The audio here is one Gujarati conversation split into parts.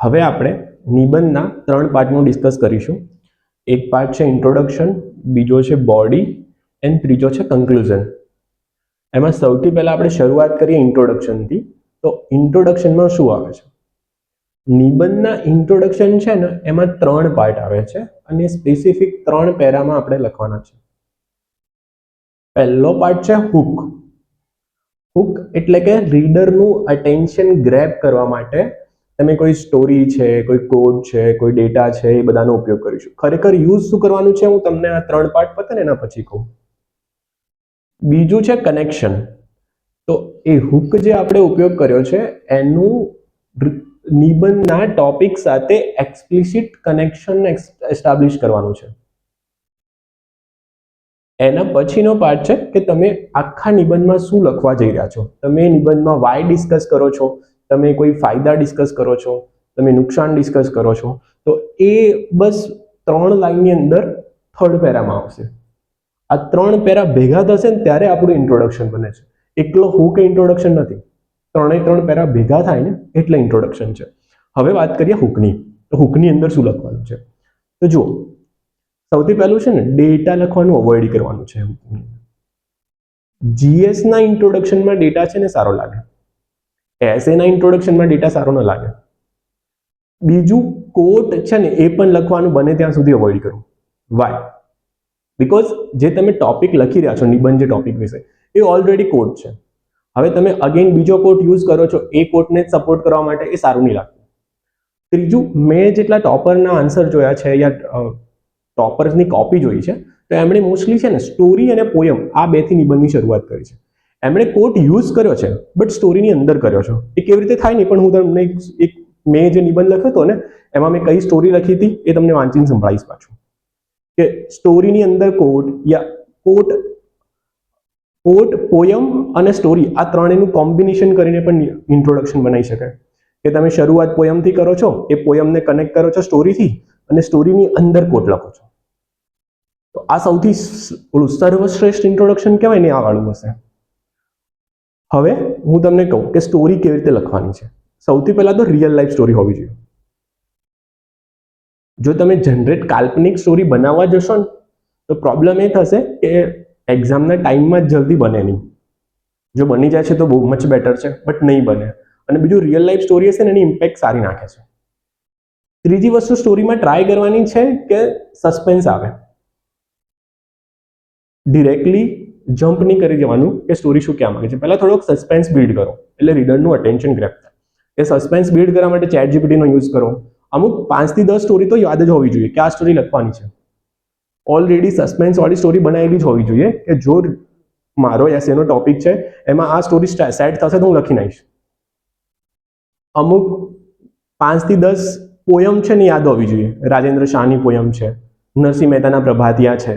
હવે આપણે નિબંધના 3 પાર્ટનું ડિસ્કસ કરીશું. એક પાર્ટ છે ઇન્ટ્રોડક્શન, બીજો છે બોડી એન્ડ ત્રીજો છે કન્ક્લુઝન. એમાં સૌથી પહેલા આપણે શરૂઆત કરીએ ઇન્ટ્રોડક્શનથી. તો ઇન્ટ્રોડક્શનમાં શું આવે છે? નિબંધના ઇન્ટ્રોડક્શન છે ને એમાં 3 પાર્ટ આવે છે અને સ્પેસિફિક 3 પેરામાં આપણે લખવાના છે. પહેલો પાર્ટ છે હુક. હુક એટલે કે રીડરનું અટેન્શન ગ્રેબ કરવા માટે તમે કોઈ સ્ટોરી છે, કોઈ કોડ છે, કોઈ ડેટા છે, એ બધાનો ઉપયોગ કરીશું. ખરેખર યુઝ શું કરવાનું છે હું તમને આ 3 પાર્ટ પતે ને એના પછી કહું. બીજું છે કનેક્શન. તો એ હુક જે આપણે ઉપયોગ કર્યો છે એનું નિબંધના ટોપિક સાથે એક્સપ્લિસિટ કનેક્શન એસ્ટાબ્લિશ કરવાનું છે. એના પછીનો પાર્ટ છે કે તમે આખા નિબંધમાં શું લખવા જઈ રહ્યા છો. તમે નિબંધમાં વાય ડિસ્કસ કરો છો, તમે કોઈ ફાયદા ડિસ્કસ કરો છો, તમે નુકસાન ડિસ્કસ કરો છો. તો એ બસ 3 લાઈનની અંદર 3rd પેરામાં આવશે. આ 3 પેરા ભેગા થશે ને ત્યારે આપણું ઇન્ટ્રોડક્શન બને છે. એકલો હુક ઇન્ટ્રોડક્શન નથી, 3 પેરા ભેગા થાય ને એટલે ઇન્ટ્રોડક્શન છે. હવે વાત કરીએ હુકની. તો હુકની અંદર શું લખવાનું છે? તો જુઓ, સૌથી પહેલું છે ને ડેટા લખવાનું અવોઇડ કરવાનું છે. જીએસના ઇન્ટ્રોડક્શનમાં ડેટા છે ને સારો લાગે, એસએના ઇન્ટ્રોડક્શનમાં ડેટા સારો ન લાગે. બીજું કોટ છે ને એ પણ લખવાનું બને ત્યાં સુધી અવોઇડ કરો. વાય? બીકોઝ જે તમે ટોપિક લખી રહ્યા છો, નિબંધ જે ટોપિક વિશે, એ ઓલરેડી કોટ છે. હવે તમે અગેન બીજો કોટ યુઝ કરો છો એ કોટને જ સપોર્ટ કરવા માટે, એ સારું નહીં લાગતું. ત્રીજું, મેં જેટલા ટોપરના આન્સર જોયા છે યા ટોપર્સની કોપી જોઈ છે, તો એમણે મોસ્ટલી છે ને સ્ટોરી અને પોયમ આ બેથી નિબંધની શરૂઆત કરી છે. એમણે કોટ યુઝ કર્યો છે બટ સ્ટોરીની અંદર કર્યો છે. એ કેવી રીતે થાય નહીં, પણ હું તમને એક મેં જે નિબંધ લખ્યો હતો ને એમાં મેં કઈ સ્ટોરી લખી હતી એ તમને વાંચીને સંભળાવીશ પાછું. કે સ્ટોરીની અંદર કોટ યા કોટ, પોયમ અને સ્ટોરી આ ત્રણેયનું કોમ્બિનેશન કરીને પણ ઇન્ટ્રોડક્શન બનાવી શકાય. કે તમે શરૂઆત પોયમથી કરો છો, એ પોયમને કનેક્ટ કરો છો સ્ટોરીથી અને સ્ટોરીની અંદર કોટ લખો છો. તો આ સૌથી સર્વશ્રેષ્ઠ ઇન્ટ્રોડક્શન કહેવાય ને, આ વાળું હશે. હવે હું તમને કહું કે સ્ટોરી કેવી રીતે લખવાની છે. સૌથી પહેલા તો રિયલ લાઈફ સ્ટોરી હોવી જોઈએ. જો તમે જનરેટ કાલ્પનિક સ્ટોરી બનાવવા જશો ને તો પ્રોબ્લેમ એ થશે કે એક્ઝામના ટાઈમમાં જલ્દી બને નહીં. જો બની જાય છે તો બહુ મચ બેટર છે, બટ નહીં બને. અને બીજું રિયલ લાઈફ સ્ટોરી હશે ને એની ઇમ્પેક્ટ સારી નાખે છે. ત્રીજી વસ્તુ સ્ટોરીમાં ટ્રાય કરવાની છે કે સસ્પેન્સ આવે. ડિરેક્ટલી જમ્પ નહીં કરી જવાનું કે સ્ટોરી શું કહેવા માંગે છે. પહેલા થોડોક સસ્પેન્સ બિલ્ડ કરો એટલે રીડરનું અટેન્શન ગ્રેબ થાય. એ સસ્પેન્સ બિલ્ડ કરવા માટે ચેટ જીપીટીનો યુઝ કરો. અમુક 5 થી 10 સ્ટોરી તો યાદ જ હોવી જોઈએ કે આ સ્ટોરી લખવાની છે. ઓલરેડી સસ્પેન્સ વાળી સ્ટોરી બનાવેલી જ હોવી જોઈએ કે જો મારો એસેનો ટોપિક છે એમાં આ સ્ટોરી સેટ થશે તો હું લખી નાખીશ. અમુક 5 થી 10 પોયમ છે ને યાદ હોવી જોઈએ. રાજેન્દ્ર શાહની પોયમ છે, નરસિંહ મહેતાના પ્રભાતિયા છે,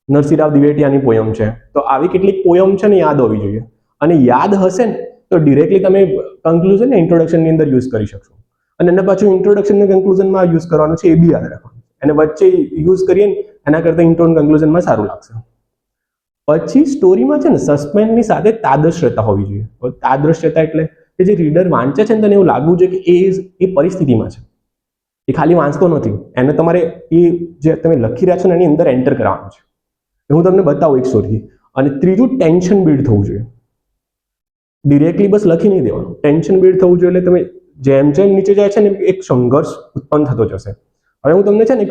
નરસિંહરાવ દિવેટિયાની પોયમ છે. તો આવી કેટલીક પોયમ છે ને યાદ હોવી જોઈએ. અને યાદ હશે ને તો ડિરેક્ટલી તમે કન્ક્લુઝન ને ઇન્ટ્રોડક્શનની અંદર યુઝ કરી શકશો. અને એના પાછું ઇન્ટ્રોડક્શન ને કન્ક્લુઝનમાં યુઝ કરવાનું છે, એ બી યાદ રાખવાનું. અને વચ્ચે યુઝ કરીએ ને એના કરતાં ઇન્ટ્રો અને કન્ક્લુઝનમાં સારું લાગશે. પછી સ્ટોરીમાં છે ને સસ્પેન્સની સાથે તાદ્રશ્યતા હોવી જોઈએ. તાદ્રશ્યતા એટલે કે જે રીડર વાંચે છે ને તેને એવું લાગવું જોઈએ કે એ પરિસ્થિતિમાં છે, એ ખાલી વાંચતો નથી. એને તમારે એ જે તમે લખી રહ્યા છો ને એની અંદર એન્ટર કરવાનું છે. હું તમને બતાવું એક સ્ટોરી. અને ત્રીજું, ટેન્શન બિલ્ડ થવું જોઈએ. ડિરેક્ટલી બસ લખી નહીં દેવાનું, ટેન્શન બિલ્ડ થવું જોઈએ. એટલે તમે જેમ જેમ નીચે જાય છે ને એક સંઘર્ષ ઉત્પન્ન થતો જશે. હવે હું તમને છે ને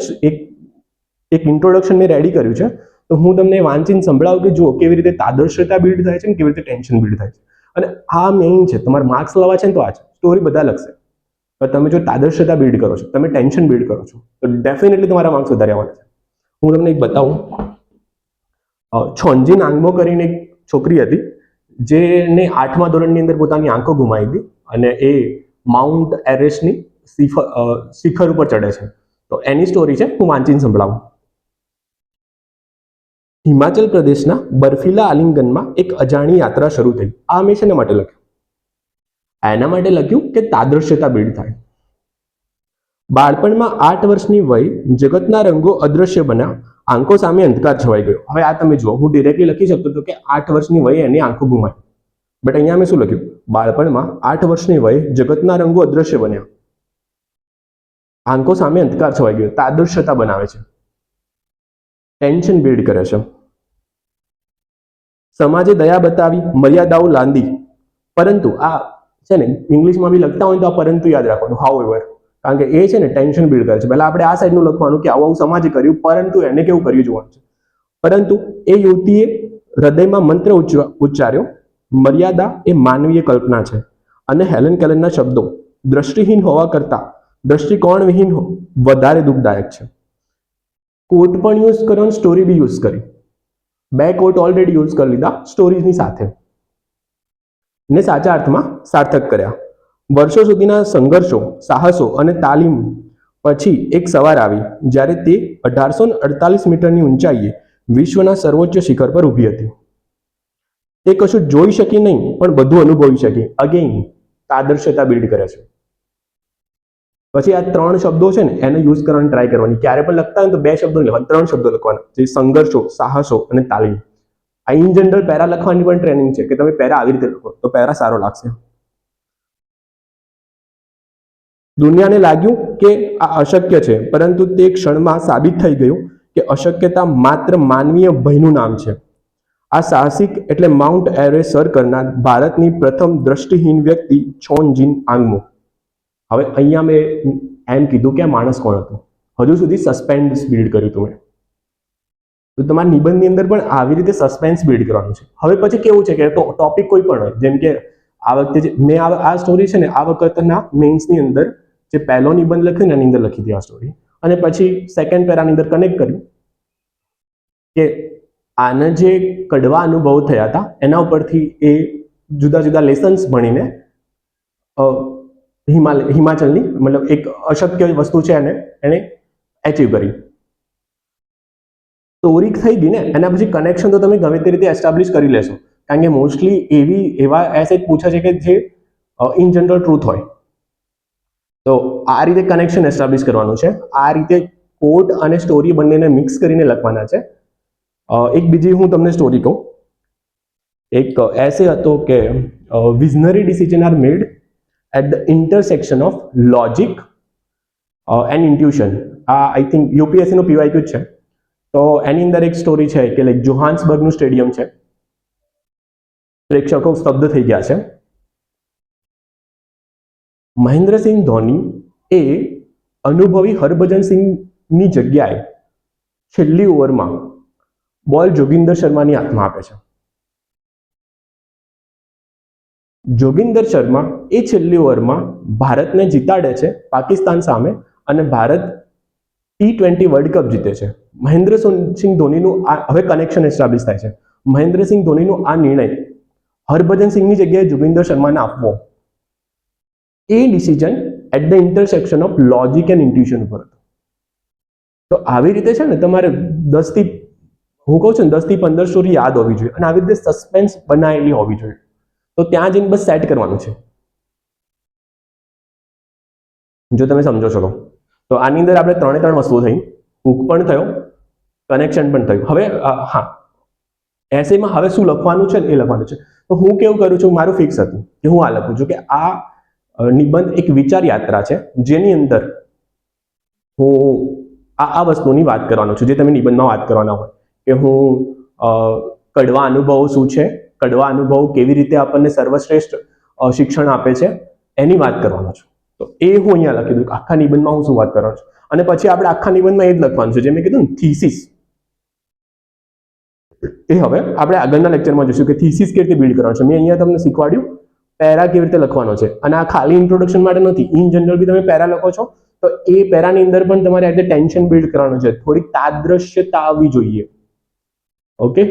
એક ઇન્ટ્રોડક્શન મેં રેડી કર્યું છે, તો હું તમને વાંચીને સંભળાવું કે જો કેવી રીતે તાદ્રશ્યતા બિલ્ડ થાય છે ને કેવી રીતે ટેન્શન બિલ્ડ થાય છે. અને આ મેઇન છે. તમારે માર્ક્સ લાવવા છે ને તો આ છે. સ્ટોરી બધા લખશે પણ તમે જો તાદ્રશ્યતા બિલ્ડ કરો છો, તમે ટેન્શન બિલ્ડ કરો છો તો ડેફિનેટલી તમારા માર્ક્સ વધારે આવવાના છે. હું તમને એક બતાવું. છોંજી નાંગમો કરીને એક છોકરી હતી જેને 8મા ધોરણની અંદર પોતાની આંખો ગુમાવી હતી અને એ માઉન્ટ એવરેસ્ટની શિખર ઉપર ચડે છે. તો એની સ્ટોરી છે, હું વાંચીને સંભળાવું. હિમાચલ પ્રદેશના બર્ફીલા આલિંગનમાં એક અજાણી યાત્રા શરૂ થઈ. આ મેં શેના માટે લખ્યું? એના માટે લખ્યું કે તાદ્રશ્યતા બિલ્ડ થાય. બાળપણમાં 8 વર્ષની વય જગતના રંગો અદ્રશ્ય બન્યા, આંખો સામે અંધકાર છવાઈ ગયો. હવે આ તમે જુઓ, હું ડિરેક્ટલી લખી શકતો હતો કે 8 વર્ષની વય એની આંખો ગુમાવી, બટ અહીંયા મેં શું લખ્યું? બાળપણમાં 8 વર્ષની વય જગતના રંગો અદ્રશ્ય બન્યા, આંખો સામે અંધકાર છવાઈ ગયો, તાદૃશ્યતા બનાવે છે, ટેન્શન બિલ્ડ કરે છે, સમાજે દયા બતાવી, મર્યાદાઓ લાંદી, પરંતુ આ છે ને ઇંગ્લિશમાં બી લખતા હોય તો આ પરંતુ યાદ રાખવાનું, હાઉ એવર, કારણ કે એ છે ને ટેન્શન બિલ્ડ કરે છે. પહેલા આપણે આ સાઈડનું લખવાનું કે આવું આવું સમાજે કર્યું, પરંતુ એને કેવું કર્યું જોવાનું છે. પરંતુ એ યુવતીએ હૃદયમાં મંત્ર ઉચ્ચાર્યો, મર્યાદા એ માનવીય કલ્પના છે. અને હેલન કેલરના શબ્દો દ્રષ્ટિહીન હોવા કરતા દ્રષ્ટિકોણવિહીન વધારે દુઃખદાયક છે. કોટ પણ યુઝ કર્યો અને સ્ટોરી બી યુઝ કરી. બે કોટ ઓલરેડી યુઝ કરી લીધા સ્ટોરીની સાથે, ને સાચા અર્થમાં સાર્થક કર્યા. વર્ષો સુધીના સંઘર્ષો, સાહસો અને તાલીમ પછી એક સવાર આવી જ્યારે તે 1848 મીટરની ઊંચાઈએ વિશ્વના સર્વોચ્ચ શિખર પર ઊભી હતી. તે કશું જોઈ શકી નહીં, પણ બધું અનુભવી શકી. અગેઇન તાદર્શતા બિલ્ડ કરે છે. પછી આ 3 શબ્દો છે ને એને યુઝ કરવાની ટ્રાય કરવાની. ક્યારે પણ લખતા હોય તો 2 શબ્દો લખવાના, 3 શબ્દો લખવાના, જે સંઘર્ષો, સાહસો અને તાલીમ. આ ઇન જનરલ પેરા લખવાની પણ ટ્રેનિંગ છે કે તમે પેરા આવી રીતે લખો તો પેરા સારો લાગશે. દુનિયાને લાગ્યું કે આ અશક્ય છે, પરંતુ તે ક્ષણમાં સાબિત થઈ ગયું કે અશક્યતા માત્ર માનવીય ભયનું નામ છે. આ સાહસિક એટલે માઉન્ટ એવરેસ્ટ સર કરનાર ભારતની પ્રથમ દ્રષ્ટિહીન વ્યક્તિ છોનજીન આંગમો. હવે અહીંયા મેં એમ કીધું કે આ માણસ કોણ હતો, હજુ સુધી સસ્પેન્સ બિલ્ડ કર્યું હતું મેં. તો તમારા નિબંધની અંદર પણ આવી રીતે સસ્પેન્સ બિલ્ડ કરવાનું છે. હવે પછી કેવું છે કે ટોપિક કોઈ પણ હોય, જેમ કે આ વખતે મેં આ સ્ટોરી છે ને આ વખતના મેન્સની અંદર જે પહેલો નિબંધ લખ્યો ને એની અંદર લખી હતી આ સ્ટોરી, અને પછી સેકન્ડ પેરાની અંદર કનેક્ટ કર્યું કે આના જે કડવા અનુભવ થયા હતા એના ઉપરથી એ જુદા જુદા લેસન્સ ભણીને હિમાચલની મતલબ એક અશક્ય વસ્તુ છે એને એચીવ કરી. સ્ટોરી થઈ ગઈ ને એના પછી કનેક્શન તો તમે ગમે તે રીતે એસ્ટાબ્લિશ કરી લેશો, કારણ કે મોસ્ટલી એવા એસેજ પૂછે છે કે જે ઇન જનરલ ટ્રુથ હોય. તો આ રીતે કનેક્શન એસ્ટાબ્લિશ કરવાનું છે. આ રીતે કોટ અને સ્ટોરી બંનેને મિક્સ કરીને લખવાના છે. એક બીજી હું તમને સ્ટોરી કહું. એક એસે હતો કે visionary decision are made at the intersection of logic and intuition. આ આઈ થિંક યુપીએસસીનો પીવાયક્યુ છે. તો એની અંદર એક સ્ટોરી છે કે લાઈક જોહાન્સબર્ગનું સ્ટેડિયમ છે, પ્રેક્ષકો સ્તબ્ધ થઈ ગયા છે. મહેન્દ્રસિંહ ધોની એ અનુભવી હરભજન સિંહની જગ્યાએ છેલ્લી ઓવરમાં બોલ જોગિંદર શર્માની હાથમાં આપે છે. જોગિંદર શર્મા એ છેલ્લી ઓવરમાં ભારતને જીતાડે છે પાકિસ્તાન સામે, અને ભારત T20 વર્લ્ડ કપ જીતે છે. મહેન્દ્રસિંહ ધોનીનું હવે કનેક્શન એસ્ટાબ્લિશ થાય છે. મહેન્દ્રસિંહ ધોનીનો આ નિર્ણય હરભજન સિંહની જગ્યાએ જોગિંદર શર્માને આપવો, એ decision at the intersection of logic and intuition ઉપર હતો. તો આવી રીતે છે ને તમારે 10 થી 15 સ્ટોરી યાદ હોવી જોઈએ, અને આવી રીતે સસ્પેન્સ બનાવેલી હોવી જોઈએ. તો ત્યાં જઈને બસ સેટ કરવાનું છે, જો તમે સમજો છો તો. આની અંદર આપણે 3 વસ્તુઓ થઈ, હૂક પણ થયો, કનેક્શન પણ થયું. હવે હા, એસેમાં હવે શું લખવાનું છે એ લખવાનું છે. તો હું કેવું કરું છું, મારું ફિક્સ હતું કે હું આ લખું છું કે આ નિબંધ એક વિચાર યાત્રા છે, જેની અંદર હું આ વસ્તુની વાત કરવાનો છું જે તમે નિબંધમાં વાત કરવાના હોય, કે હું કડવા અનુભવો શું છે, કડવા અનુભવો કેવી રીતે આપણને સર્વશ્રેષ્ઠ શિક્ષણ આપે છે, એની વાત કરવાનો છું. તો એ હું અહીંયા લખી દઉં આખા નિબંધમાં હું શું વાત કરવાનો છું. અને પછી આપણે આખા નિબંધમાં એ જ લખવાનું છે જે મેં કીધું ને, થીસિસ. એ હવે આપણે આગળના લેક્ચરમાં જોઈશું કે થીસિસ કેવી રીતે બિલ્ડ કરવાનો છે. મેં અહીંયા તમને શીખવાડ્યું પેરા કેવી રીતે લખવાનો છે, અને આ ખાલી ઇન્ટ્રોડક્શન માટે નથી. ઇન જનરલ બી તમે પેરા લખો છો તો એ પેરાની અંદર પણ તમારે આ રીતે ટેન્શન બિલ્ડ કરવાનું છે, થોડીક તાદ્રશ્યતા આવવી જોઈએ. ઓકે.